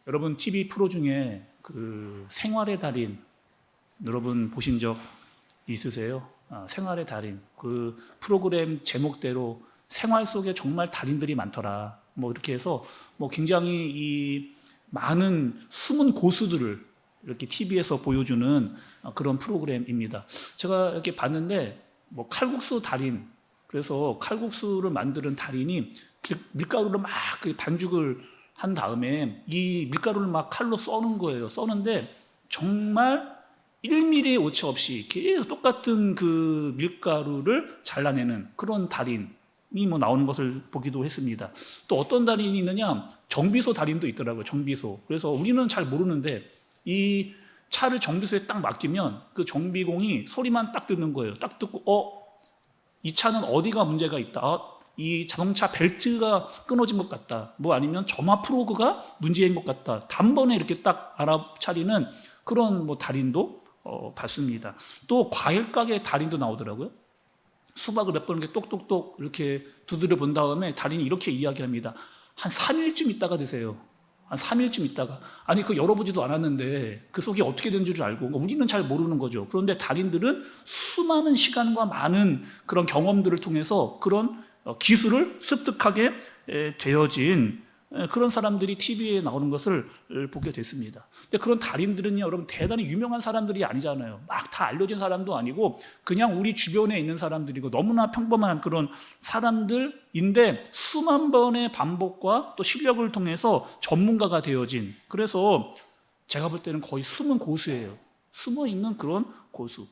여러분 TV 프로 중에 그 생활의 달인 여러분 보신 적 있으세요? 생활의 달인 그 프로그램 제목대로 생활 속에 정말 달인들이 많더라. 뭐 이렇게 해서 뭐 굉장히 이 많은 숨은 고수들을 이렇게 TV에서 보여주는 그런 프로그램입니다. 제가 이렇게 봤는데 뭐 칼국수 달인, 그래서 칼국수를 만드는 달인이 밀가루를 막 반죽을 한 다음에 이 밀가루를 막 칼로 써는 거예요. 써는데 정말 1mm의 오차 없이 계속 똑같은 그 밀가루를 잘라내는 그런 달인이 뭐 나오는 것을 보기도 했습니다. 또 어떤 달인이 있느냐? 정비소 달인도 있더라고요. 정비소. 그래서 우리는 잘 모르는데 이 차를 정비소에 딱 맡기면 그 정비공이 소리만 딱 듣는 거예요. 딱 듣고 이 차는 어디가 문제가 있다. 이 자동차 벨트가 끊어진 것 같다. 뭐 아니면 점화 프로그가 문제인 것 같다. 단번에 이렇게 딱 알아차리는 그런 뭐 달인도 봤습니다. 또 과일 가게 달인도 나오더라고요. 수박을 몇 번 이렇게 똑똑똑 이렇게 두드려 본 다음에 달인이 이렇게 이야기합니다. 한 3일쯤 있다가 드세요. 한 3일쯤 있다가. 아니 그 열어보지도 않았는데 그 속이 어떻게 된 줄 알고 우리는 잘 모르는 거죠. 그런데 달인들은 수많은 시간과 많은 그런 경험들을 통해서 그런 기술을 습득하게 되어진 그런 사람들이 TV에 나오는 것을 보게 됐습니다. 근데 그런 달인들은요, 여러분 대단히 유명한 사람들이 아니잖아요. 막 다 알려진 사람도 아니고 그냥 우리 주변에 있는 사람들이고 너무나 평범한 그런 사람들인데 수만 번의 반복과 또 실력을 통해서 전문가가 되어진, 그래서 제가 볼 때는 거의 숨은 고수예요. 숨어 있는 그런 고수.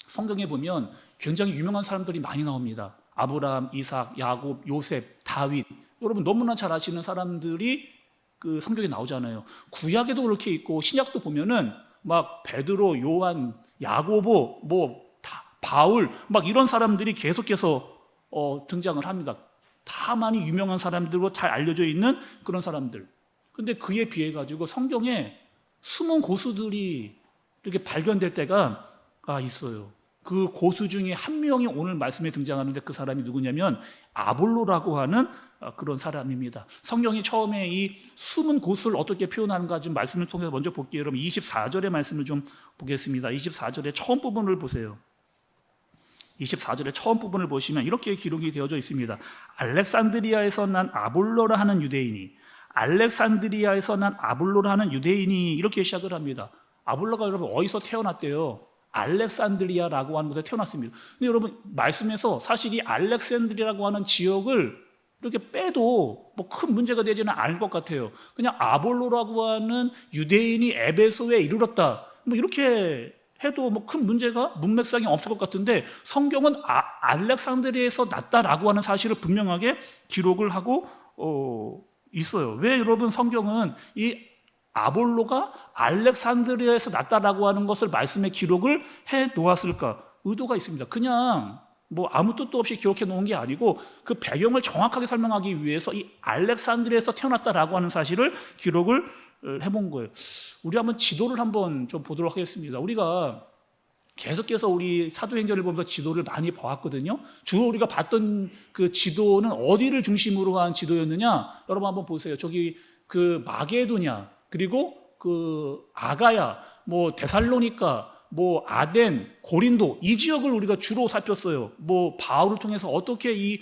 성경에 보면 굉장히 유명한 사람들이 많이 나옵니다. 아브라함, 이삭, 야곱, 요셉, 다윗. 여러분 너무나 잘 아시는 사람들이 그 성경에 나오잖아요. 구약에도 그렇게 있고 신약도 보면은 막 베드로, 요한, 야고보, 뭐 바울 막 이런 사람들이 계속해서 등장을 합니다. 다 많이 유명한 사람들로 잘 알려져 있는 그런 사람들. 근데 그에 비해 가지고 성경에 숨은 고수들이 이렇게 발견될 때가 있어요. 그 고수 중에 한 명이 오늘 말씀에 등장하는데 그 사람이 누구냐면 아볼로라고 하는 그런 사람입니다. 성경이 처음에 이 숨은 고수를 어떻게 표현하는가 좀 말씀을 통해서 먼저 볼게요. 여러분 24절의 말씀을 좀 보겠습니다. 24절의 처음 부분을 보세요. 24절의 처음 부분을 보시면 이렇게 기록이 되어져 있습니다. 알렉산드리아에서 난 아볼로라 하는 유대인이, 알렉산드리아에서 난 아볼로라 하는 유대인이, 이렇게 시작을 합니다. 아볼로가 여러분 어디서 태어났대요? 알렉산드리아라고 하는 곳에 태어났습니다. 근데 여러분 말씀에서 사실 이 알렉산드리아라고 하는 지역을 이렇게 빼도 뭐 큰 문제가 되지는 않을 것 같아요. 그냥 아볼로라고 하는 유대인이 에베소에 이르렀다, 뭐 이렇게 해도 뭐 큰 문제가 문맥상이 없을 것 같은데 성경은 알렉산드리아에서 났다라고 하는 사실을 분명하게 기록을 하고 있어요. 왜 여러분 성경은 이 아볼로가 알렉산드리아에서 났다라고 하는 것을 말씀에 기록을 해 놓았을까? 의도가 있습니다. 그냥 뭐 아무 뜻도 없이 기록해 놓은 게 아니고 그 배경을 정확하게 설명하기 위해서 이 알렉산드리아에서 태어났다라고 하는 사실을 기록을 해본 거예요. 우리 한번 지도를 한번 좀 보도록 하겠습니다. 우리가 계속해서 우리 사도행전을 보면서 지도를 많이 봐왔거든요. 주로 우리가 봤던 그 지도는 어디를 중심으로 한 지도였느냐? 여러분 한번 보세요. 저기 그 마게도냐, 그리고 그 아가야, 뭐 데살로니가, 뭐 아덴, 고린도, 이 지역을 우리가 주로 살폈어요. 뭐 바울을 통해서 어떻게 이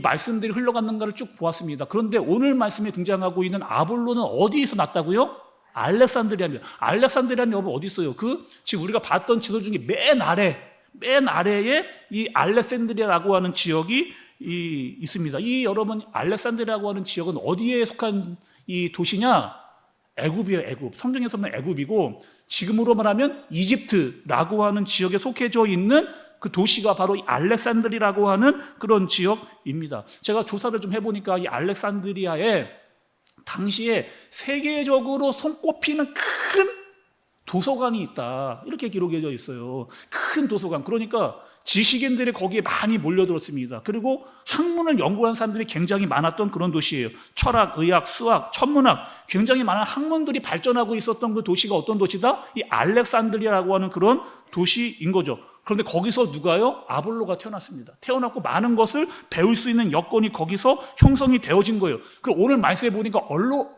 말씀들이 흘러갔는가를 쭉 보았습니다. 그런데 오늘 말씀에 등장하고 있는 아볼로는 어디에서 났다고요? 알렉산드리아입니다. 알렉산드리아는 여러분 어디 있어요? 그 지금 우리가 봤던 지도 중에 맨 아래에 이 알렉산드리아라고 하는 지역이 있습니다. 이 여러분 알렉산드리아라고 하는 지역은 어디에 속한 이 도시냐? 애굽이에요. 애굽. 성경에서는 애굽이고 지금으로 말하면 이집트라고 하는 지역에 속해져 있는 그 도시가 바로 이 알렉산드리아라고 하는 그런 지역입니다. 제가 조사를 좀 해보니까 이 알렉산드리아에 당시에 세계적으로 손꼽히는 큰 도서관이 있다, 이렇게 기록되어 있어요. 큰 도서관. 그러니까 지식인들이 거기에 많이 몰려들었습니다. 그리고 학문을 연구한 사람들이 굉장히 많았던 그런 도시예요. 철학, 의학, 수학, 천문학, 굉장히 많은 학문들이 발전하고 있었던 그 도시가 어떤 도시다? 이 알렉산드리아라고 하는 그런 도시인 거죠. 그런데 거기서 누가요? 아볼로가 태어났습니다. 태어났고 많은 것을 배울 수 있는 여건이 거기서 형성이 되어진 거예요. 그 오늘 말씀해 보니까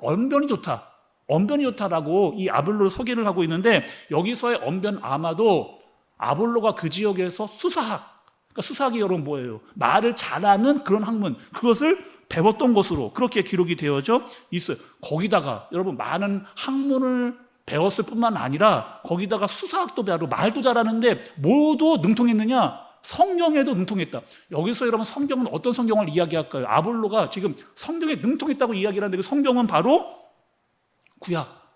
언변이 좋다. 언변이 좋다라고 이 아볼로를 소개를 하고 있는데, 여기서의 언변 아마도 아볼로가 그 지역에서 수사학, 그러니까 수사학이 여러분 뭐예요? 말을 잘하는 그런 학문, 그것을 배웠던 것으로 그렇게 기록이 되어져 있어요. 거기다가 여러분 많은 학문을 배웠을 뿐만 아니라 거기다가 수사학도 배우고 말도 잘하는데 뭐도 능통했느냐? 성경에도 능통했다. 여기서 여러분 성경은 어떤 성경을 이야기할까요? 아볼로가 지금 성경에 능통했다고 이야기를 하는데 그 성경은 바로 구약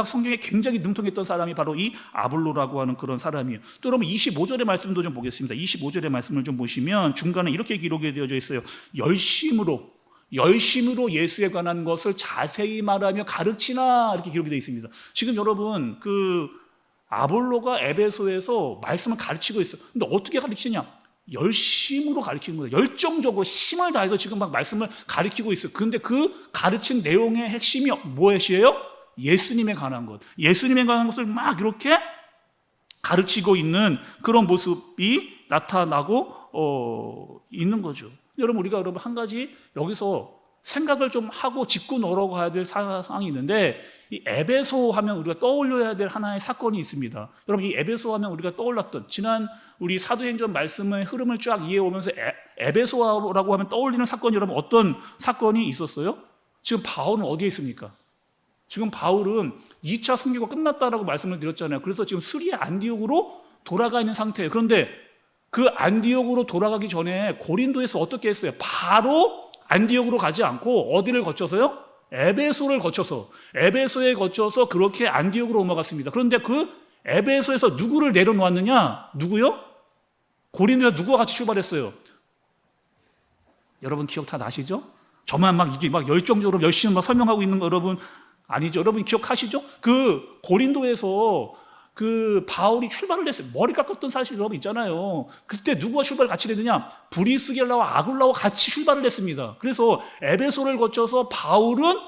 성경에 굉장히 능통했던 사람이 바로 이 아볼로라고 하는 그런 사람이에요. 또 여러분 25절의 말씀도 좀 보겠습니다. 25절의 말씀을 좀 보시면 중간에 이렇게 기록이 되어져 있어요. 열심으로 예수에 관한 것을 자세히 말하며 가르치나, 이렇게 기록이 되어 있습니다. 지금 여러분 아볼로가 에베소에서 말씀을 가르치고 있어요. 근데 어떻게 가르치냐? 열심으로 가르치는 거예요. 열정적으로 힘을 다해서 지금 막 말씀을 가르치고 있어요. 근데 그 가르친 내용의 핵심이 무엇이에요? 예수님에 관한 것. 예수님에 관한 것을 막 이렇게 가르치고 있는 그런 모습이 나타나고 있는 거죠. 여러분 우리가 한 가지 여기서 생각을 좀 하고 짚고 넘어가야 될 상황이 있는데, 이 에베소 하면 우리가 떠올려야 될 하나의 사건이 있습니다. 여러분 이 에베소 하면 우리가 떠올랐던 지난 우리 사도행전 말씀의 흐름을 쫙 이해해오면서 에베소라고 하면 떠올리는 사건이 여러분 어떤 사건이 있었어요? 지금 바울은 어디에 있습니까? 지금 바울은 2차 선교가 끝났다라고 말씀을 드렸잖아요. 그래서 지금 수리아 안디옥으로 돌아가 있는 상태예요. 그런데 그 안디옥으로 돌아가기 전에 고린도에서 어떻게 했어요? 바로 안디옥으로 가지 않고 어디를 거쳐서요? 에베소를 거쳐서, 에베소에 거쳐서 그렇게 안디옥으로 넘어갔습니다. 그런데 그 에베소에서 누구를 내려놓았느냐? 누구요? 고린도에 누구와 같이 출발했어요? 여러분 기억 다 나시죠? 저만 이게 열정적으로 열심히 설명하고 있는 거 여러분 아니죠? 여러분 기억하시죠? 그 고린도에서 그 바울이 출발을 했어요. 머리 깎았던 사실 여러분 있잖아요. 그때 누구와 출발을 같이 했느냐? 브리스길라와 아굴라와 같이 출발을 했습니다. 그래서 에베소를 거쳐서 바울은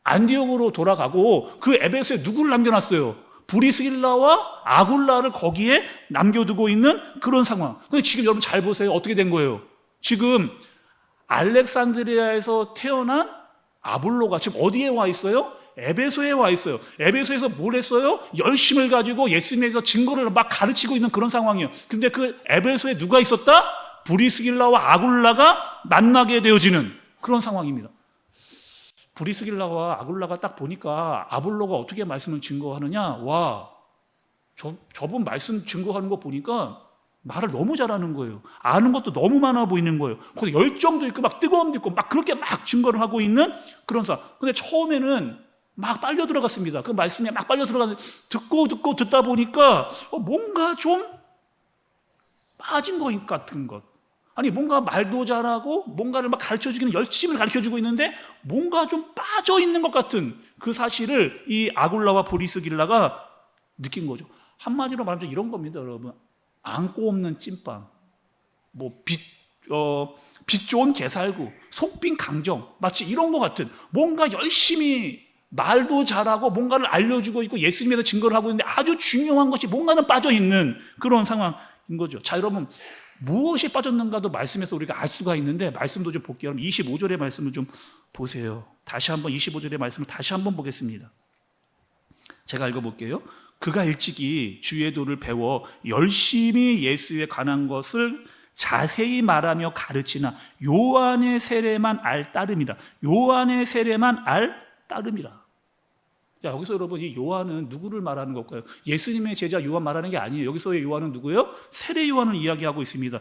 안디옥으로 돌아가고 그 에베소에 누구를 남겨놨어요? 브리스길라와 아굴라를 거기에 남겨두고 있는 그런 상황. 근데 지금 여러분 잘 보세요. 어떻게 된 거예요? 지금 알렉산드리아에서 태어난 아볼로가 지금 어디에 와 있어요? 에베소에 와 있어요. 에베소에서 뭘 했어요? 열심을 가지고 예수님에 대해서 증거를 막 가르치고 있는 그런 상황이에요. 근데 그 에베소에 누가 있었다? 브리스길라와 아굴라가 만나게 되어지는 그런 상황입니다. 브리스길라와 아굴라가 딱 보니까 아볼로가 어떻게 말씀을 증거하느냐? 와, 저분 말씀 증거하는 거 보니까 말을 너무 잘하는 거예요. 아는 것도 너무 많아 보이는 거예요. 거기서 열정도 있고 막 뜨거움도 있고 막 그렇게 막 증거를 하고 있는 그런 사람. 근데 처음에는 막 빨려 들어갔습니다. 그 말씀에 막 빨려 들어갔는데 듣다 보니까 뭔가 좀 빠진 것 같은 것. 아니 뭔가 말도 잘하고 뭔가를 막 가르쳐주기는 열심히 가르쳐주고 있는데 뭔가 좀 빠져 있는 것 같은 그 사실을 이 아굴라와 브리스길라가 느낀 거죠. 한마디로 말하면 이런 겁니다, 여러분. 안고 없는 찐빵, 빛 좋은 게살구, 속빈 강정, 마치 이런 것 같은 뭔가 열심히 말도 잘하고 뭔가를 알려주고 있고 예수님에 대해 증거를 하고 있는데 아주 중요한 것이 뭔가는 빠져있는 그런 상황인 거죠. 자, 여러분 무엇이 빠졌는가도 말씀에서 우리가 알 수가 있는데 말씀도 좀 볼게요. 25절의 말씀을 좀 보세요. 다시 한번 25절의 말씀을 다시 한번 보겠습니다. 제가 읽어볼게요. 그가 일찍이 주의 도를 배워 열심히 예수에 관한 것을 자세히 말하며 가르치나 요한의 세례만 알 따름이라. 요한의 세례만 알 따름이라. 자, 여기서 여러분 이 요한은 누구를 말하는 걸까요? 예수님의 제자 요한 말하는 게 아니에요. 여기서의 요한은 누구예요? 세례 요한을 이야기하고 있습니다.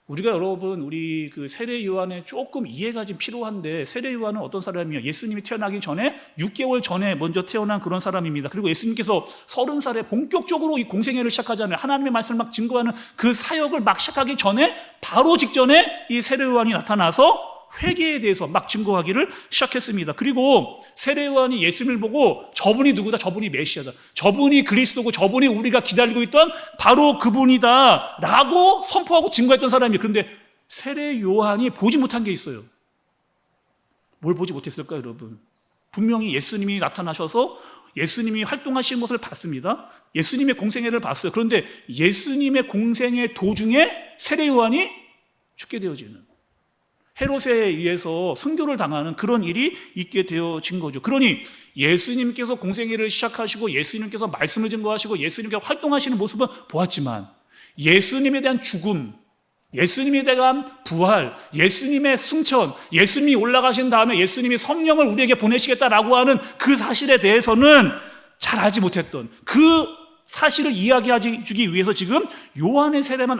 우리가 여러분 우리 그 세례 요한에 조금 이해가 좀 필요한데, 세례 요한은 어떤 사람이에요? 예수님이 태어나기 전에 6개월 전에 먼저 태어난 그런 사람입니다. 그리고 예수님께서 30살에 본격적으로 이 공생애를 시작하잖아요. 하나님의 말씀을 막 증거하는 그 사역을 막 시작하기 전에 바로 직전에 이 세례 요한이 나타나서 회개에 대해서 막 증거하기를 시작했습니다. 그리고 세례 요한이 예수님을 보고 저분이 누구다? 저분이 메시아다. 저분이 그리스도고 저분이 우리가 기다리고 있던 바로 그분이다 라고 선포하고 증거했던 사람이에요. 그런데 세례 요한이 보지 못한 게 있어요. 뭘 보지 못했을까요, 여러분? 분명히 예수님이 나타나셔서 예수님이 활동하신 것을 봤습니다. 예수님의 공생애를 봤어요. 그런데 예수님의 공생애 도중에 세례 요한이 죽게 되어지는, 헤롯에 의해서 순교를 당하는 그런 일이 있게 되어진 거죠. 그러니 예수님께서 공생애를 시작하시고 예수님께서 말씀을 증거하시고 예수님께서 활동하시는 모습은 보았지만 예수님에 대한 죽음, 예수님에 대한 부활, 예수님의 승천, 예수님이 올라가신 다음에 예수님이 성령을 우리에게 보내시겠다라고 하는 그 사실에 대해서는 잘 알지 못했던 그 사실을 이야기하기 주기 위해서 지금 요한의 세례만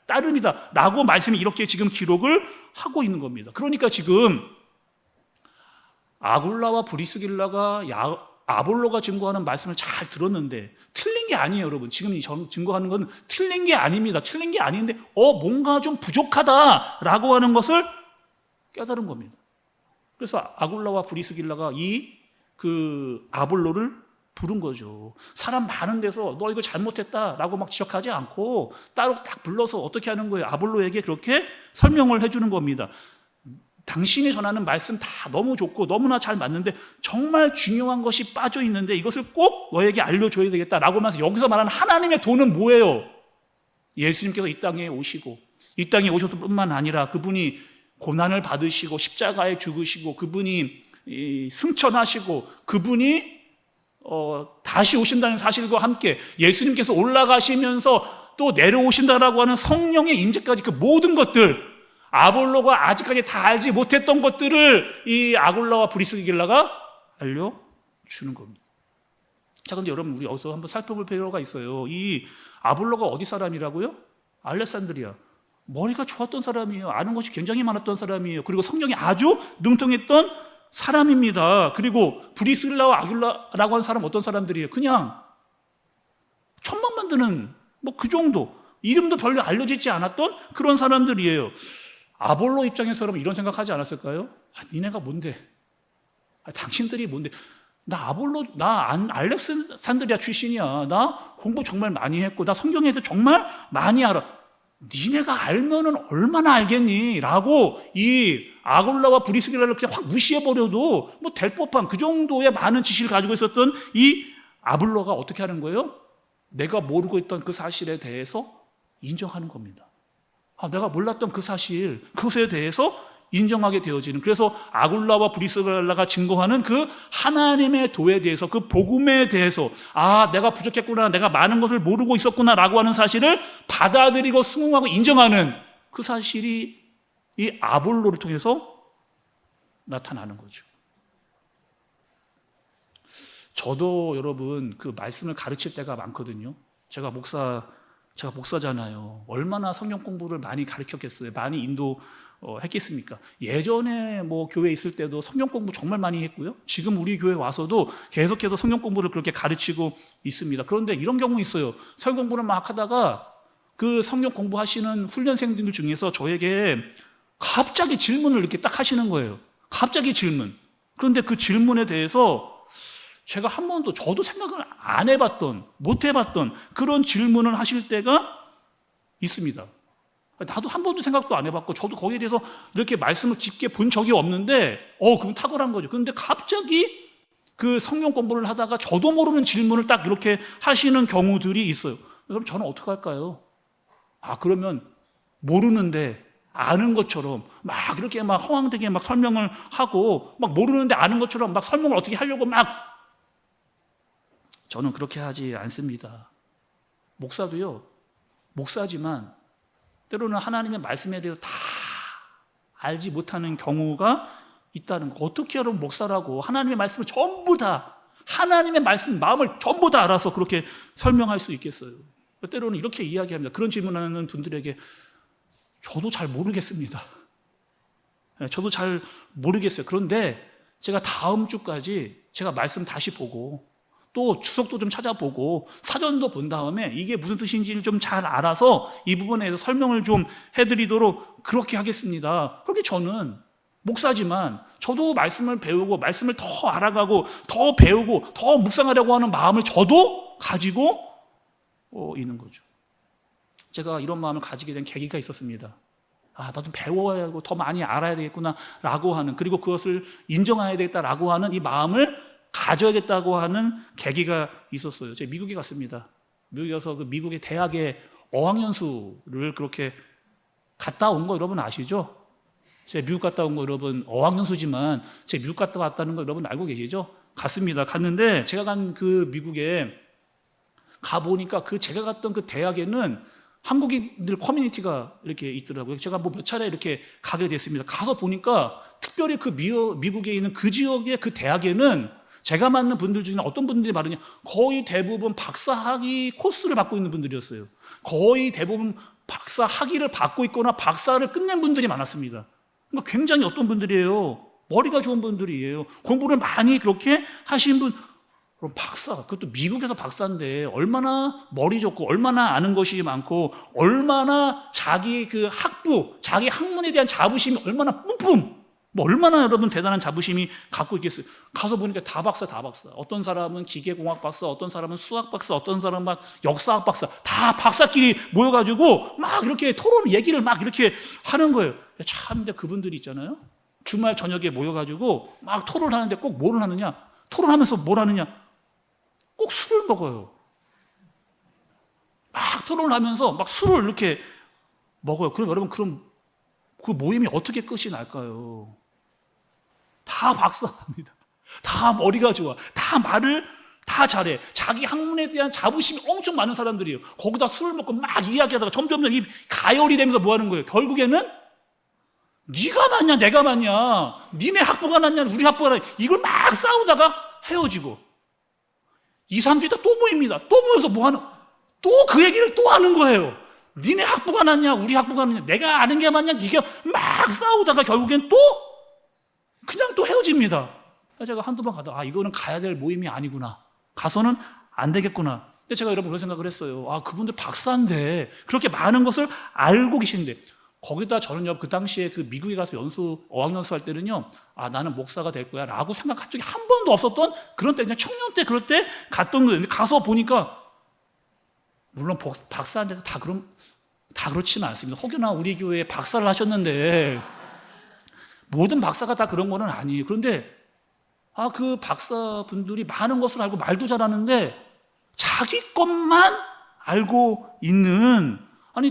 따름이다 라고 말씀이 이렇게 지금 기록을 하고 있는 겁니다. 그러니까 지금 아굴라와 브리스길라가 아볼로가 증거하는 말씀을 잘 들었는데 틀린 게 아니에요, 여러분. 지금 이 증거하는 건 틀린 게 아닙니다. 틀린 게 아닌데 뭔가 좀 부족하다라고 하는 것을 깨달은 겁니다. 그래서 아굴라와 브리스길라가 그 아볼로를 부른 거죠. 사람 많은 데서 너 이거 잘못했다라고 막 지적하지 않고 따로 딱 불러서 어떻게 하는 거예요? 아볼로에게 그렇게 설명을 해주는 겁니다. 당신이 전하는 말씀 다 너무 좋고 너무나 잘 맞는데 정말 중요한 것이 빠져 있는데 이것을 꼭 너에게 알려줘야 되겠다라고 하면서 여기서 말하는 하나님의 도는 뭐예요? 예수님께서 이 땅에 오시고 이 땅에 오셨을 뿐만 아니라 그분이 고난을 받으시고 십자가에 죽으시고 그분이 승천하시고 그분이 다시 오신다는 사실과 함께 예수님께서 올라가시면서 또 내려오신다라고 하는 성령의 임재까지 그 모든 것들 아볼로가 아직까지 다 알지 못했던 것들을 이 아굴라와 브리스길라가 알려주는 겁니다. 자, 근데 여러분 우리 어디서 한번 살펴볼 필요가 있어요. 이 아볼로가 어디 사람이라고요? 알렉산드리아. 머리가 좋았던 사람이에요. 아는 것이 굉장히 많았던 사람이에요. 그리고 성령이 아주 능통했던 사람입니다. 그리고 브리스길라와 아굴라라고 하는 사람은 어떤 사람들이에요? 그냥 천막 만드는 뭐 그 정도, 이름도 별로 알려지지 않았던 그런 사람들이에요. 아볼로 입장에서 여러분 이런 생각하지 않았을까요? 니네가 뭔데? 당신들이 뭔데? 나 알렉산드리아 출신이야. 나 공부 정말 많이 했고 나 성경에 대해서 정말 많이 알아. 니네가 알면은 얼마나 알겠니? 라고 이 아굴라와 브리스길라를 그냥 확 무시해버려도 뭐 될 법한 그 정도의 많은 지식을 가지고 있었던 이 아볼로가 어떻게 하는 거예요? 내가 모르고 있던 그 사실에 대해서 인정하는 겁니다. 내가 몰랐던 그 사실, 그것에 대해서 인정하게 되어지는, 그래서 아굴라와 브리스길라가 증거하는 그 하나님의 도에 대해서, 그 복음에 대해서 내가 부족했구나, 내가 많은 것을 모르고 있었구나라고 하는 사실을 받아들이고 승용하고 인정하는 그 사실이 이 아볼로를 통해서 나타나는 거죠. 저도 여러분 그 말씀을 가르칠 때가 많거든요. 제가 목사잖아요. 얼마나 성경 공부를 많이 가르쳤겠어요. 많이 인도했겠습니까? 예전에 뭐 교회에 있을 때도 성경 공부 정말 많이 했고요. 지금 우리 교회 와서도 계속해서 성경 공부를 그렇게 가르치고 있습니다. 그런데 이런 경우 있어요. 성경 공부를 막 하다가 그 성경 공부하시는 훈련생들 중에서 저에게 갑자기 질문을 이렇게 딱 하시는 거예요. 갑자기 질문. 그런데 그 질문에 대해서 제가 한 번도 저도 생각을 안 해봤던, 못 해봤던 그런 질문을 하실 때가 있습니다. 나도 한 번도 생각도 안 해봤고 저도 거기에 대해서 이렇게 말씀을 깊게 본 적이 없는데 그건 탁월한 거죠. 그런데 갑자기 그 성경 공부를 하다가 저도 모르는 질문을 딱 이렇게 하시는 경우들이 있어요. 그럼 저는 어떻게 할까요? 그러면 모르는데 아는 것처럼 막 이렇게 막 허황되게 막 설명을 하고 막 모르는데 아는 것처럼 막 설명을 어떻게 하려고 막, 저는 그렇게 하지 않습니다. 목사도요, 목사지만 때로는 하나님의 말씀에 대해서 다 알지 못하는 경우가 있다는 거. 어떻게 여러분 목사라고 하나님의 말씀을 전부 다, 하나님의 말씀 마음을 전부 다 알아서 그렇게 설명할 수 있겠어요? 때로는 이렇게 이야기합니다. 그런 질문하는 분들에게 저도 잘 모르겠습니다. 저도 잘 모르겠어요. 그런데 제가 다음 주까지 제가 말씀 다시 보고 또 주석도 좀 찾아보고 사전도 본 다음에 이게 무슨 뜻인지를 좀 잘 알아서 이 부분에 대해서 설명을 좀 해드리도록 그렇게 하겠습니다. 그렇게 저는 목사지만 저도 말씀을 배우고 말씀을 더 알아가고 더 배우고 더 묵상하려고 하는 마음을 저도 가지고 있는 거죠. 제가 이런 마음을 가지게 된 계기가 있었습니다. 나도 배워야 하고 더 많이 알아야 되겠구나 라고 하는, 그리고 그것을 인정해야 되겠다라고 하는 이 마음을 가져야겠다고 하는 계기가 있었어요. 제가 미국에 갔습니다. 미국에 가서 그 미국의 대학의 어학연수를 그렇게 갔다 온 거 여러분 아시죠? 제가 미국 갔다 온 거 여러분 어학연수지만 제가 미국 갔다 왔다는 거 여러분 알고 계시죠? 갔습니다. 갔는데 제가 간 그 미국에 가보니까 그 제가 갔던 그 대학에는 한국인들 커뮤니티가 이렇게 있더라고요. 제가 뭐 몇 차례 이렇게 가게 됐습니다. 가서 보니까 특별히 그 미국에 있는 그 지역의 그 대학에는 제가 만난 분들 중에 어떤 분들이 말하냐, 거의 대부분 박사 학위 코스를 받고 있는 분들이었어요. 거의 대부분 박사 학위를 받고 있거나 박사를 끝낸 분들이 많았습니다. 그러니까 굉장히 어떤 분들이에요? 머리가 좋은 분들이에요. 공부를 많이 그렇게 하신 분. 그럼 박사, 그것도 미국에서 박사인데 얼마나 머리 좋고 얼마나 아는 것이 많고 얼마나 자기 그 학부, 자기 학문에 대한 자부심이 얼마나 뿜뿜, 뭐 얼마나 여러분 대단한 자부심이 갖고 있겠어요. 가서 보니까 다 박사, 다 박사. 어떤 사람은 기계공학 박사, 어떤 사람은 수학 박사, 어떤 사람은 막 역사학 박사, 다 박사끼리 모여가지고 막 이렇게 토론 얘기를 막 이렇게 하는 거예요. 참, 근데 그분들이 있잖아요. 주말 저녁에 모여가지고 막 토론을 하는데 꼭 뭐를 하느냐? 토론하면서 뭘 하느냐? 꼭 술을 먹어요. 막 토론을 하면서 막 술을 이렇게 먹어요. 그럼 여러분, 그럼 그 모임이 어떻게 끝이 날까요? 다 박사입니다. 다 머리가 좋아. 다 말을 다 잘해. 자기 학문에 대한 자부심이 엄청 많은 사람들이에요. 거기다 술을 먹고 막 이야기하다가 점점 이 가열이 되면서 뭐 하는 거예요? 결국에는 네가 맞냐 내가 맞냐, 니네 학부가 낫냐 우리 학부가 낫냐, 이걸 막 싸우다가 헤어지고 2, 3주 있다 또 모입니다. 또 모여서 뭐 하는, 또 그 얘기를 또 하는 거예요. 니네 학부가 낫냐 우리 학부가 낫냐, 내가 아는 게 맞냐, 네가 막 싸우다가 결국엔 또 그냥 또 헤어집니다. 제가 한두 번 가다가 이거는 가야 될 모임이 아니구나, 가서는 안 되겠구나. 근데 제가 여러분 그런 생각을 했어요. 그분들 박사인데 그렇게 많은 것을 알고 계신데, 거기다 저는요 그 당시에 그 미국에 가서 어학연수 할 때는요, 나는 목사가 될 거야 라고 생각한 적이 한 번도 없었던 그런 때, 그냥 청년 때 그럴 때 갔던 거예요. 근데 가서 보니까 물론 박사한테 다 그렇지는 않습니다. 혹여나 우리 교회에 박사를 하셨는데 모든 박사가 다 그런 거는 아니에요. 그런데 그 박사분들이 많은 것을 알고 말도 잘하는데 자기 것만 알고 있는,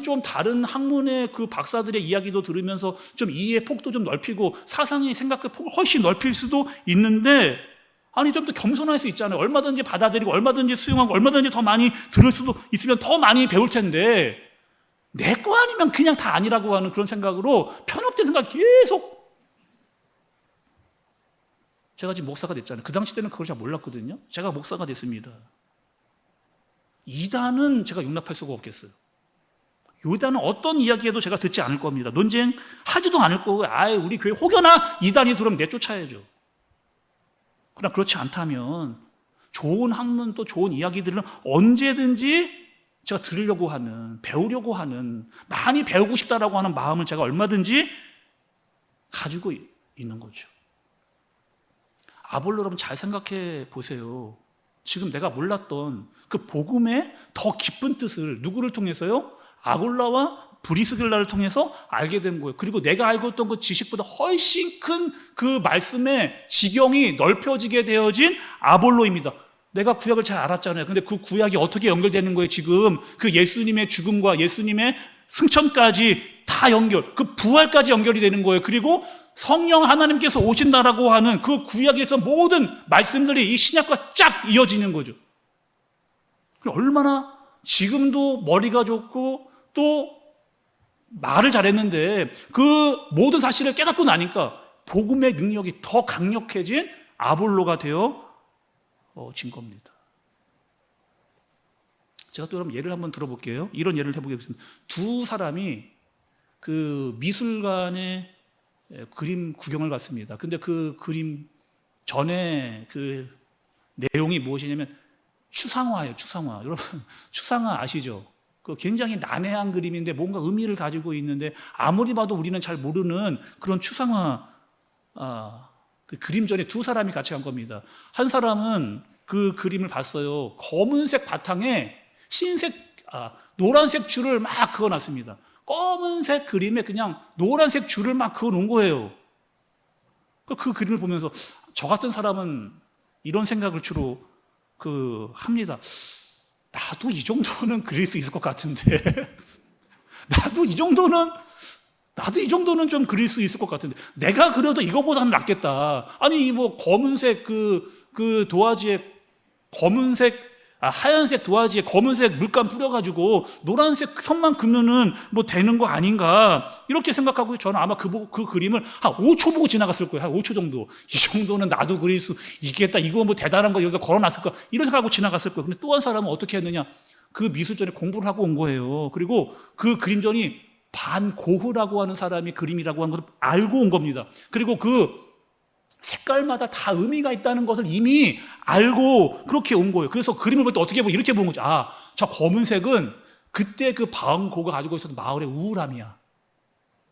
좀 다른 학문의 그 박사들의 이야기도 들으면서 좀 이해의 폭도 좀 넓히고 사상의 생각의 폭을 훨씬 넓힐 수도 있는데, 좀 더 겸손할 수 있잖아요. 얼마든지 받아들이고 얼마든지 수용하고 얼마든지 더 많이 들을 수도 있으면 더 많이 배울 텐데, 내 거 아니면 그냥 다 아니라고 하는 그런 생각으로 편협된 생각 계속. 제가 지금 목사가 됐잖아요. 그 당시 때는 그걸 잘 몰랐거든요. 제가 목사가 됐습니다. 이단은 제가 용납할 수가 없겠어요. 요단은 어떤 이야기해도 제가 듣지 않을 겁니다. 논쟁하지도 않을 거고, 우리 교회 혹여나 이단이 들어오면 내쫓아야죠. 그러나 그렇지 않다면 좋은 학문 또 좋은 이야기들은 언제든지 제가 들으려고 하는, 배우려고 하는, 많이 배우고 싶다라고 하는 마음을 제가 얼마든지 가지고 있는 거죠. 아볼로 여러분 잘 생각해 보세요. 지금 내가 몰랐던 그 복음의 더 깊은 뜻을 누구를 통해서요? 아골라와 브리스길라를 통해서 알게 된 거예요. 그리고 내가 알고 있던 그 지식보다 훨씬 큰 그 말씀의 지경이 넓혀지게 되어진 아볼로입니다. 내가 구약을 잘 알았잖아요. 근데 그 구약이 어떻게 연결되는 거예요? 지금 그 예수님의 죽음과 예수님의 승천까지 다 그 부활까지 연결이 되는 거예요. 그리고 성령 하나님께서 오신다라고 하는 그 구약에서 모든 말씀들이 이 신약과 쫙 이어지는 거죠. 얼마나 지금도 머리가 좋고 또 말을 잘했는데 그 모든 사실을 깨닫고 나니까 복음의 능력이 더 강력해진 아볼로가 되어 진 겁니다. 제가 또 여러분 예를 한번 들어볼게요. 이런 예를 해보겠습니다. 두 사람이 그 미술관에 그림 구경을 갔습니다. 근데 그 그림 전에 그 내용이 무엇이냐면 추상화예요. 추상화. 여러분 추상화 아시죠? 그 굉장히 난해한 그림인데 뭔가 의미를 가지고 있는데 아무리 봐도 우리는 잘 모르는 그런 추상화. 그 그림 전에 두 사람이 같이 간 겁니다. 한 사람은 그 그림을 봤어요. 검은색 바탕에 노란색 줄을 막 그어놨습니다. 검은색 그림에 그냥 노란색 줄을 막 그어놓은 거예요. 그 그림을 보면서 저 같은 사람은 이런 생각을 주로 합니다. 나도 이 정도는 그릴 수 있을 것 같은데 나도 이 정도는 나도 이 정도는 좀 그릴 수 있을 것 같은데 내가 그려도 이거보다는 낫겠다. 아니 뭐 검은색 그 도화지에 하얀색 도화지에 검은색 물감 뿌려가지고 노란색 선만 그면은 뭐 되는 거 아닌가 이렇게 생각하고 저는 아마 그 그림을 한 5초 보고 지나갔을 거예요. 한 5초 정도. 이 정도는 나도 그릴 수 있겠다. 이거 뭐 대단한 거 여기다 걸어놨을 거 이런 생각하고 지나갔을 거예요. 근데 또 한 사람은 어떻게 했느냐? 그 미술전에 공부를 하고 온 거예요. 그리고 그 그림전이 반고흐라고 하는 사람이 그림이라고 하는 것을 알고 온 겁니다. 그리고 그 색깔마다 다 의미가 있다는 것을 이미 알고 그렇게 온 거예요. 그래서 그림을 볼 때 어떻게 보면 이렇게 본 거죠. 저 검은색은 그때 그 반고흐가 가지고 있었던 마을의 우울함이야.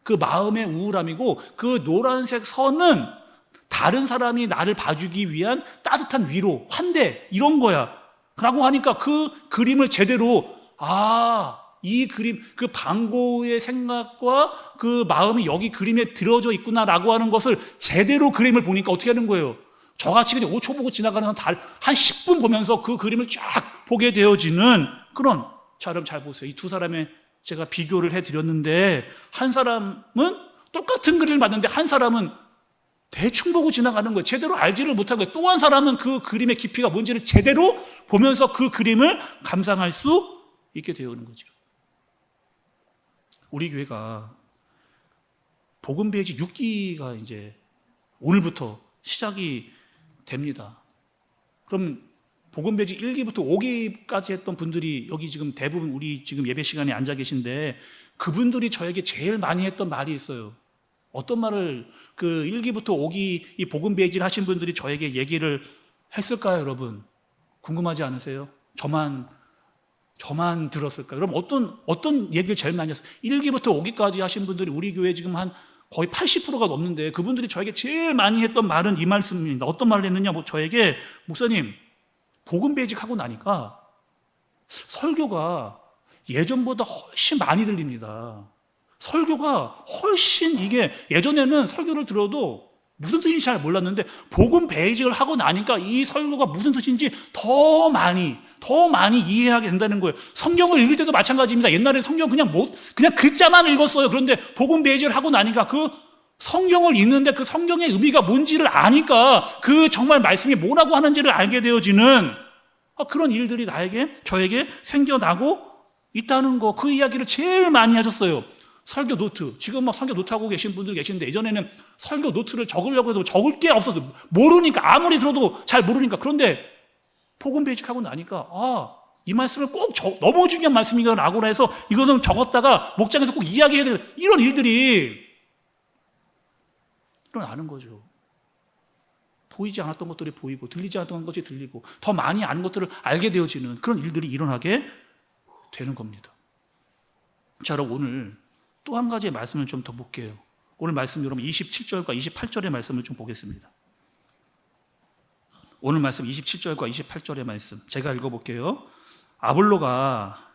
그 마음의 우울함이고 그 노란색 선은 다른 사람이 나를 봐주기 위한 따뜻한 위로, 환대 이런 거야. 라고 하니까 그 그림을 제대로 이 그림, 그 반고흐의 생각과 그 마음이 여기 그림에 들어져 있구나라고 하는 것을 제대로 그림을 보니까 어떻게 하는 거예요? 저같이 그냥 5초 보고 지나가는 한 10분 보면서 그 그림을 쫙 보게 되어지는 그런, 자, 여러분 잘 보세요. 이 두 사람의 제가 비교를 해드렸는데 한 사람은 똑같은 그림을 봤는데 한 사람은 대충 보고 지나가는 거예요. 제대로 알지를 못한 거예요. 또 한 사람은 그 그림의 깊이가 뭔지를 제대로 보면서 그 그림을 감상할 수 있게 되어 오는 거죠. 우리 교회가 복음배지 6기가 이제 오늘부터 시작이 됩니다. 그럼 복음배지 1기부터 5기까지 했던 분들이 여기 지금 대부분 우리 지금 예배 시간에 앉아 계신데 그분들이 저에게 제일 많이 했던 말이 있어요. 어떤 말을 그 1기부터 5기 이 복음배지를 하신 분들이 저에게 얘기를 했을까요, 여러분? 궁금하지 않으세요? 저만 들었을까요? 그럼 어떤 얘기를 제일 많이 했어요? 1기부터 5기까지 하신 분들이 우리 교회 지금 한 거의 80%가 넘는데 그분들이 저에게 제일 많이 했던 말은 이 말씀입니다. 어떤 말을 했느냐? 저에게 목사님, 복음 베이직하고 나니까 설교가 예전보다 훨씬 많이 들립니다. 설교가 훨씬 이게 예전에는 설교를 들어도 무슨 뜻인지 잘 몰랐는데 복음 베이직을 하고 나니까 이 설교가 무슨 뜻인지 더 많이 이해하게 된다는 거예요. 성경을 읽을 때도 마찬가지입니다. 옛날에 성경 그냥 글자만 읽었어요. 그런데 복음 베이직을 하고 나니까 그 성경을 읽는데 그 성경의 의미가 뭔지를 아니까 그 정말 말씀이 뭐라고 하는지를 알게 되어지는 그런 일들이 저에게 생겨나고 있다는 거, 그 이야기를 제일 많이 하셨어요. 설교 노트. 지금 막 설교 노트 하고 계신 분들 계신데 예전에는 설교 노트를 적으려고 해도 적을 게 없었어요. 모르니까, 아무리 들어도 잘 모르니까. 그런데 복음 베이직하고 나니까 이 말씀을 꼭 너무 중요한 말씀이라고 해서 이거는 적었다가 목장에서 꼭 이야기해야 되는 이런 일들이 일어나는 거죠. 보이지 않았던 것들이 보이고 들리지 않았던 것이 들리고 더 많이 아는 것들을 알게 되어지는 그런 일들이 일어나게 되는 겁니다. 자, 여러분 오늘 또 한 가지의 말씀을 좀 더 볼게요. 오늘 말씀 여러분 27절과 28절의 말씀을 좀 보겠습니다. 오늘 말씀 27절과 28절의 말씀 제가 읽어볼게요. 아볼로가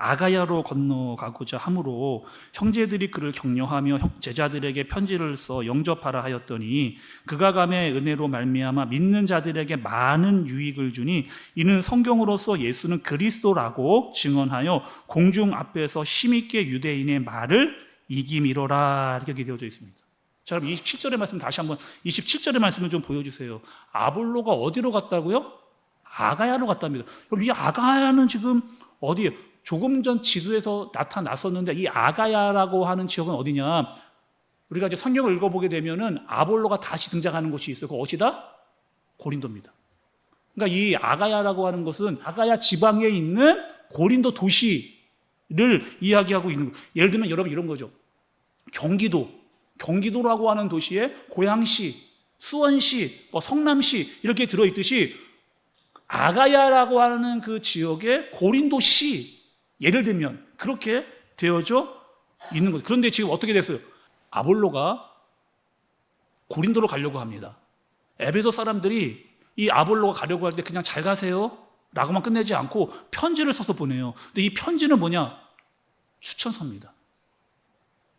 아가야로 건너가고자 함으로 형제들이 그를 격려하며 제자들에게 편지를 써 영접하라 하였더니 그가 감의 은혜로 말미암아 믿는 자들에게 많은 유익을 주니 이는 성경으로서 예수는 그리스도라고 증언하여 공중 앞에서 힘있게 유대인의 말을 이기미로라 이렇게 되어져 있습니다. 자, 그럼 27절의 말씀 다시 한번 27절의 말씀을 좀 보여주세요. 아볼로가 어디로 갔다고요? 아가야로 갔답니다. 그럼 이 아가야는 지금 어디예요? 조금 전 지도에서 나타났었는데 이 아가야라고 하는 지역은 어디냐? 우리가 이제 성경을 읽어보게 되면은 아볼로가 다시 등장하는 곳이 있어요. 그 어디다? 고린도입니다. 그러니까 이 아가야라고 하는 것은 아가야 지방에 있는 고린도 도시를 이야기하고 있는 거예요. 예를 들면 여러분 이런 거죠. 경기도라고 하는 도시에 고양시, 수원시, 성남시 이렇게 들어있듯이 아가야라고 하는 그 지역에 고린도시 예를 들면 그렇게 되어져 있는 거죠. 그런데 지금 어떻게 됐어요? 아볼로가 고린도로 가려고 합니다. 에베소 사람들이 이 아볼로가 가려고 할 때 그냥 잘 가세요 라고만 끝내지 않고 편지를 써서 보내요. 근데 이 편지는 뭐냐? 추천서입니다.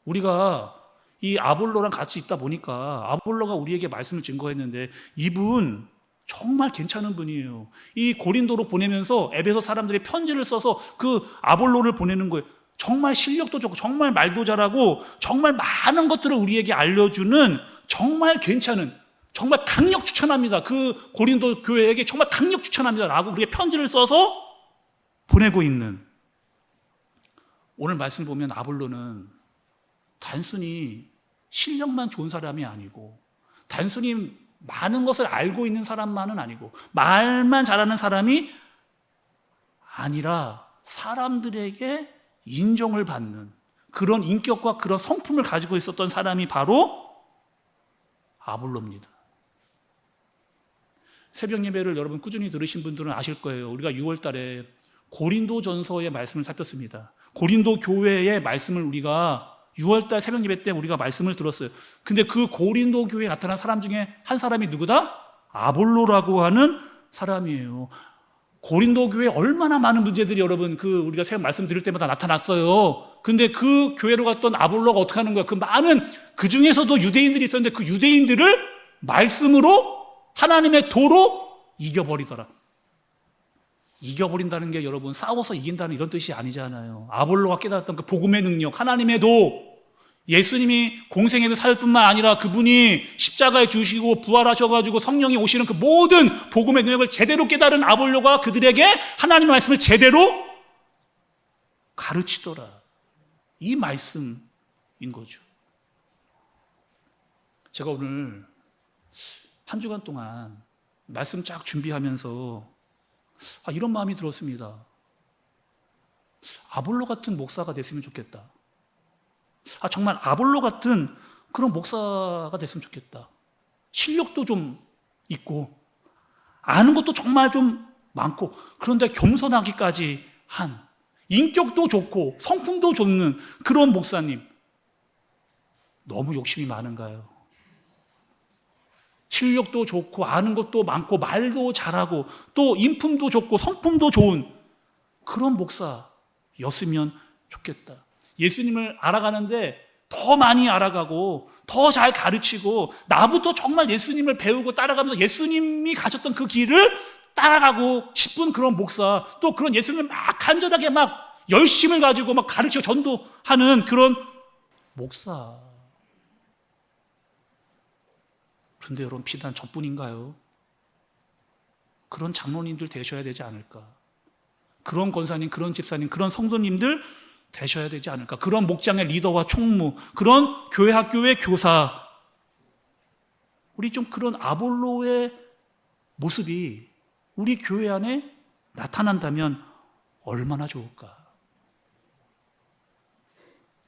우리가 이 아볼로랑 같이 있다 보니까 아볼로가 우리에게 말씀을 증거했는데 이분 정말 괜찮은 분이에요. 이 고린도로 보내면서 에베소 사람들이 편지를 써서 그 아볼로를 보내는 거예요. 정말 실력도 좋고 정말 말도 잘하고 정말 많은 것들을 우리에게 알려주는 정말 괜찮은, 정말 강력 추천합니다. 그 고린도 교회에게 정말 강력 추천합니다 라고 우리가 편지를 써서 보내고 있는, 오늘 말씀을 보면 아볼로는 단순히 실력만 좋은 사람이 아니고 단순히 많은 것을 알고 있는 사람만은 아니고 말만 잘하는 사람이 아니라 사람들에게 인정을 받는 그런 인격과 그런 성품을 가지고 있었던 사람이 바로 아볼로입니다. 새벽 예배를 여러분 꾸준히 들으신 분들은 아실 거예요. 우리가 6월 달에 고린도전서의 말씀을 살폈습니다. 고린도 교회의 말씀을 우리가 6월 달 새벽 예배 때 우리가 말씀을 들었어요. 근데 그 고린도 교회에 나타난 사람 중에 한 사람이 누구다? 아볼로라고 하는 사람이에요. 고린도 교회에 얼마나 많은 문제들이 여러분 우리가 새벽 말씀 드릴 때마다 나타났어요. 근데 그 교회로 갔던 아볼로가 어떻게 하는 거야? 그 많은, 그 중에서도 유대인들이 있었는데 그 유대인들을 말씀으로 하나님의 도로 이겨버리더라. 이겨버린다는 게 여러분 싸워서 이긴다는 이런 뜻이 아니잖아요. 아볼로가 깨달았던 그 복음의 능력, 하나님의 도, 예수님이 공생애를 살 뿐만 아니라 그분이 십자가에 죽으시고 부활하셔가지고 성령이 오시는 그 모든 복음의 능력을 제대로 깨달은 아볼로가 그들에게 하나님의 말씀을 제대로 가르치더라. 이 말씀인 거죠. 제가 오늘 한 주간 동안 말씀 쫙 준비하면서 이런 마음이 들었습니다. 아볼로 같은 목사가 됐으면 좋겠다. 정말 아볼로 같은 그런 목사가 됐으면 좋겠다. 실력도 좀 있고 아는 것도 정말 좀 많고 그런데 겸손하기까지 한, 인격도 좋고 성품도 좋는 그런 목사님, 너무 욕심이 많은가요? 실력도 좋고 아는 것도 많고 말도 잘하고 또 인품도 좋고 성품도 좋은 그런 목사였으면 좋겠다. 예수님을 알아가는데 더 많이 알아가고 더 잘 가르치고 나부터 정말 예수님을 배우고 따라가면서 예수님이 가셨던 그 길을 따라가고 싶은 그런 목사, 또 그런 예수님을 막 간절하게 막 열심을 가지고 막 가르치고 전도하는 그런 목사. 그런데 여러분, 비단 저뿐인가요? 그런 장로님들 되셔야 되지 않을까? 그런 권사님, 그런 집사님, 그런 성도님들 되셔야 되지 않을까? 그런 목장의 리더와 총무, 그런 교회 학교의 교사, 우리 좀 그런 아볼로의 모습이 우리 교회 안에 나타난다면 얼마나 좋을까?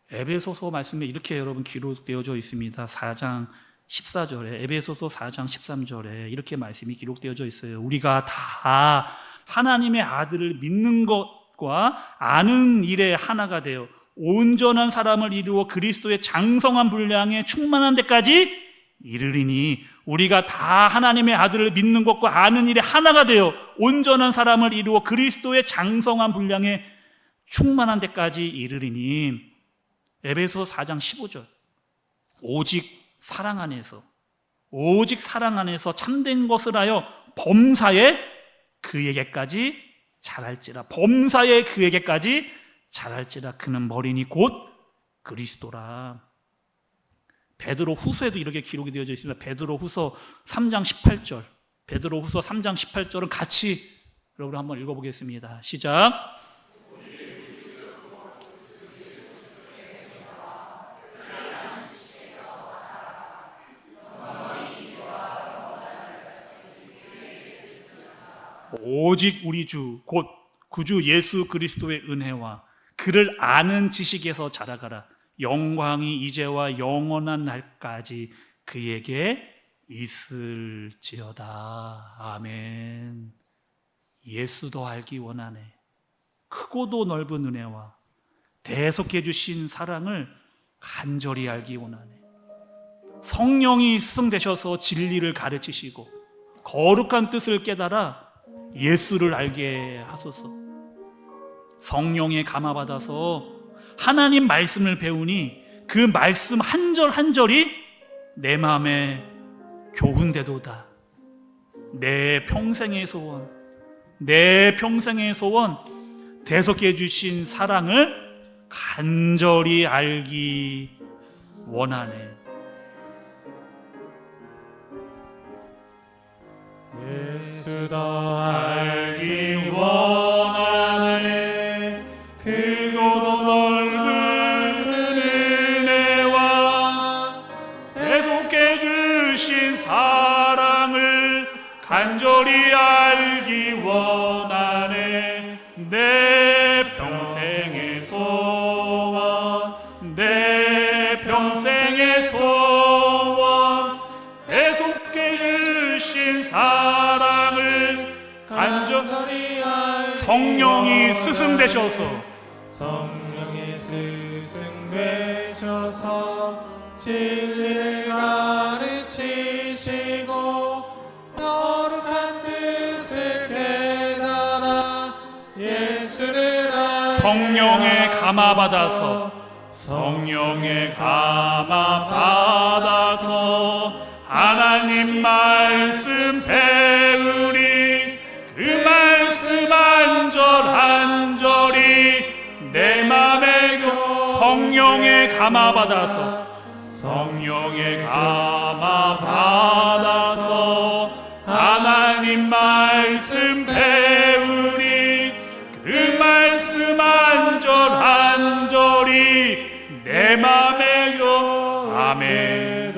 에베소서 말씀에 이렇게 여러분 기록되어져 있습니다. 4장 14절에, 에베소서 4장 13절에 이렇게 말씀이 기록되어져 있어요. 우리가 다 하나님의 아들을 믿는 것과 아는 일에 하나가 되어 온전한 사람을 이루어 그리스도의 장성한 분량에 충만한 데까지 이르리니, 우리가 다 하나님의 아들을 믿는 것과 아는 일에 하나가 되어 온전한 사람을 이루어 그리스도의 장성한 분량에 충만한 데까지 이르리니. 에베소 4장 15절, 오직 사랑 안에서 참된 것을 하여 범사에 그에게까지 자랄지라. 범사에 그에게까지 자랄지라. 그는 머리니 곧 그리스도라. 베드로 후서에도 이렇게 기록이 되어져 있습니다. 베드로 후서 3장 18절. 베드로 후서 3장 18절은 같이 여러분 한번 읽어보겠습니다. 시작. 오직 우리 주 곧 구주 예수 그리스도의 은혜와 그를 아는 지식에서 자라가라. 영광이 이제와 영원한 날까지 그에게 있을지어다. 아멘. 예수도 알기 원하네. 크고도 넓은 은혜와 대속해 주신 사랑을 간절히 알기 원하네. 성령이 스승되셔서 진리를 가르치시고 거룩한 뜻을 깨달아 예수를 알게 하소서. 성령에 감화받아서 하나님 말씀을 배우니 그 말씀 한 절 한 절이 내 마음에 교훈되도다. 내 평생의 소원, 대속해 주신 사랑을 간절히 알기 원하네. 예수 더 알기 원하네. 크고 넓은 은혜와 계속해 주신 사랑을 간절히 알기 원하네. 내 평생의 소원, 내 평생의 소원, 계속해 주신 사랑을 간절히 알기 성령이 스승되셔서 성령이 스승되셔서 진리를 가르치시고 거룩한 뜻을 깨달아 예수를 알게 성령의 감화 받아서 성령의 감화 받아서 하나님 말씀 배우리. 그 말씀 한절한절이 내 맘에 성령의 감화 받아서 성령의 감화 받아서 하나님 말씀 배우리. 그 말씀 한절한절이 내 맘에 아멘.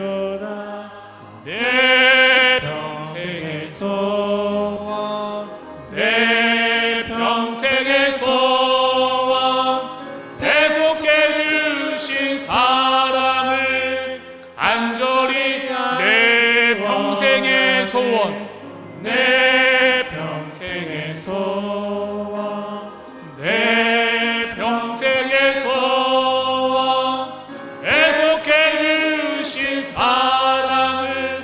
내 평생의 소원, 내 평생의 소원, 계속해 주신 사랑을 간절히 내 평생의 소원, 내 평생의 소원, 내 평생의 소원, 계속해 주신 사랑을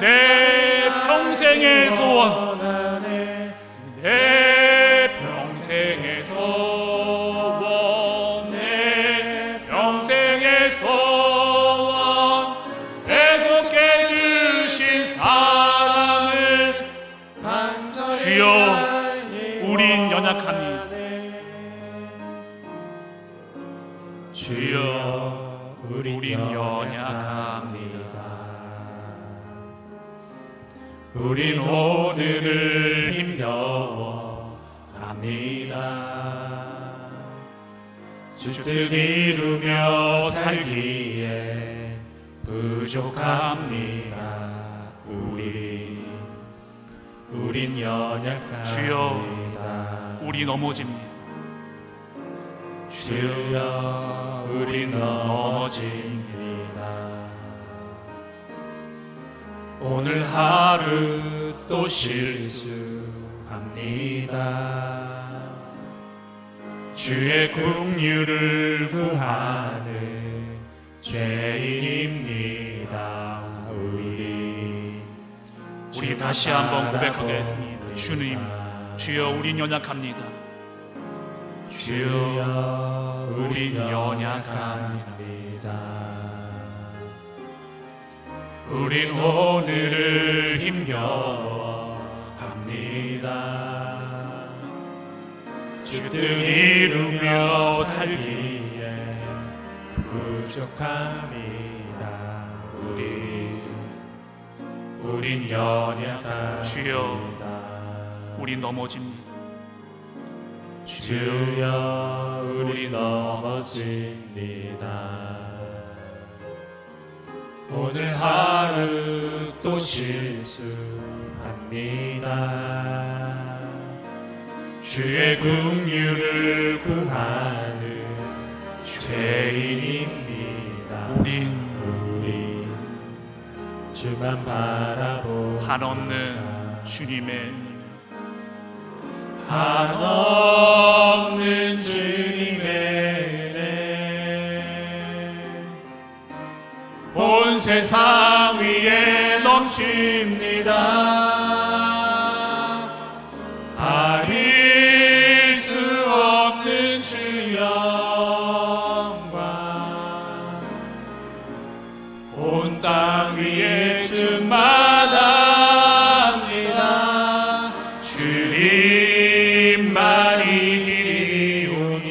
내 평생의 소원, 내 평생의 소원, 내 평생의 소원, 계속해 주신 사랑을 주여 우린 연약합니다. 주여 우린 연약합니다. 우린 오늘을 힘겨워 합니다. 주 뜻 이루며 살기에 부족합니다. 우린 연약합니다. 주여 우리 넘어집니다. 주여 우리 넘어집니다. 오늘 하루 또 실수합니다. 주의 긍휼을 구하는 죄인입니다. 우리 다시 한번 고백하겠습니다. 주님, 주여 우린 연약합니다. 주여 우린 연약합니다. 우린 오늘을 힘겨워 합니다. 주 뜻 이루며 살기에 부족합니다. 우린 연약합니다. 주여 우린 넘어집니다. 주여 우리 넘어집니다. 오늘 하루 또 실수합니다. 주의 긍휼을 구하는 죄인입니다. 우린 주만 바라보 한없는 주님의 한없는 주님의 은혜 온 세상 위에 넘칩니다. 가릴 수 없는 주 영광 온 땅 위에 충만합니다. 주님만이 길이오니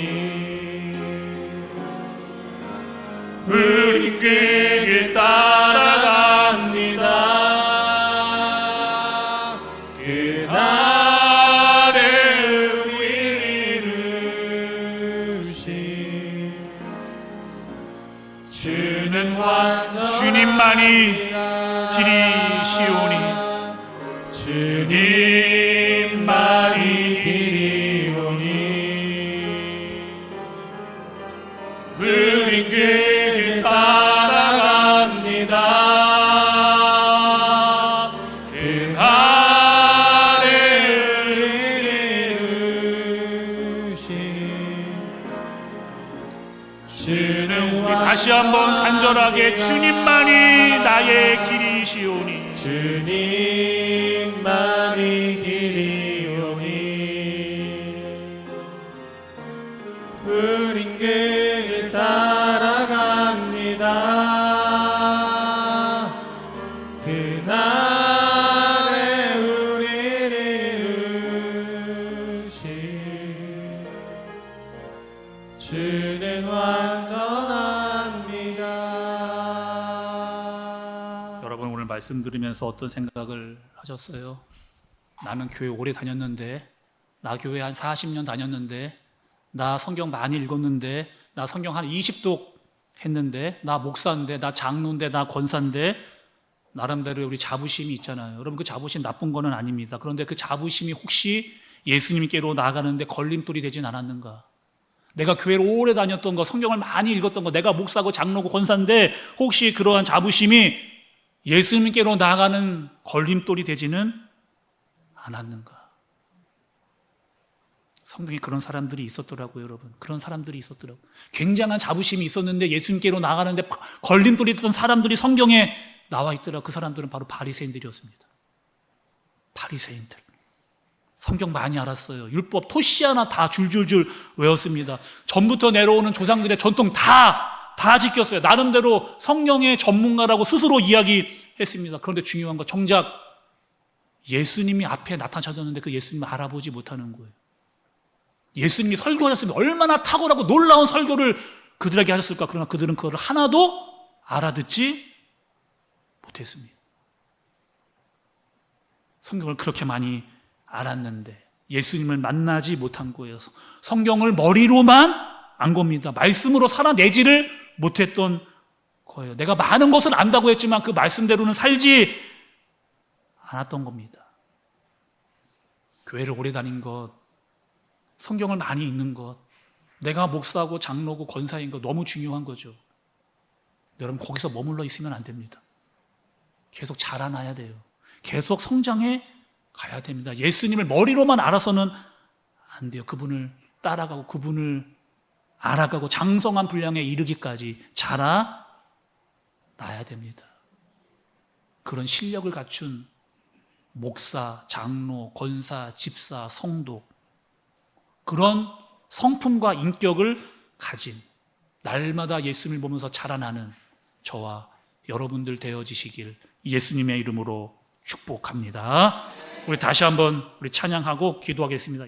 주님만이 길이시오니 주님만이 길이오니 우린 길 따라갑니다. 그날에 이르신 주는 다시 한번 간절하게 주님만이 나의 길이시오니 주님만이 길이오니 우린 길 따라갑니다. 그날에 우리를 이루신 주는 완전합니다. 여러분 오늘 말씀 들으면서 어떤 생각을 하셨어요? 나는 교회 오래 다녔는데, 나 교회 한 40년 다녔는데, 나 성경 많이 읽었는데, 나 성경 한 20독 했는데, 나 목사인데, 나 장로인데, 나 권사인데, 나름대로 우리 자부심이 있잖아요. 여러분 그 자부심 나쁜 거는 아닙니다. 그런데 그 자부심이 혹시 예수님께로 나아가는데 걸림돌이 되진 않았는가? 내가 교회를 오래 다녔던 거, 성경을 많이 읽었던 거, 내가 목사고 장로고 권사인데 혹시 그러한 자부심이 예수님께로 나아가는 걸림돌이 되지는 않았는가? 성경에 그런 사람들이 있었더라고요, 여러분. 그런 사람들이 있었더라고요. 굉장한 자부심이 있었는데 예수님께로 나가는데 걸림돌이 됐던 사람들이 성경에 나와 있더라고요. 그 사람들은 바로 바리새인들이었습니다. 바리새인들. 성경 많이 알았어요. 율법 토시 하나 다 줄줄줄 외웠습니다. 전부터 내려오는 조상들의 전통 다 지켰어요. 나름대로 성경의 전문가라고 스스로 이야기했습니다. 그런데 중요한 거, 정작 예수님이 앞에 나타나셨는데 그 예수님을 알아보지 못하는 거예요. 예수님이 설교하셨으면 얼마나 탁월하고 놀라운 설교를 그들에게 하셨을까? 그러나 그들은 그걸 하나도 알아듣지 못했습니다. 성경을 그렇게 많이 알았는데 예수님을 만나지 못한 거예요. 성경을 머리로만 안 겁니다. 말씀으로 살아내지를 못했던 거예요. 내가 많은 것을 안다고 했지만 그 말씀대로는 살지 않았던 겁니다. 교회를 오래 다닌 것, 성경을 많이 읽는 것, 내가 목사고 장로고 권사인 것 너무 중요한 거죠. 여러분 거기서 머물러 있으면 안 됩니다. 계속 자라나야 돼요. 계속 성장해 가야 됩니다. 예수님을 머리로만 알아서는 안 돼요. 그분을 따라가고 그분을 알아가고 장성한 분량에 이르기까지 자라나야 됩니다. 그런 실력을 갖춘 목사, 장로, 권사, 집사, 성도, 그런 성품과 인격을 가진 날마다 예수님을 보면서 자라나는 저와 여러분들 되어지시길 예수님의 이름으로 축복합니다. 우리 다시 한번 우리 찬양하고 기도하겠습니다.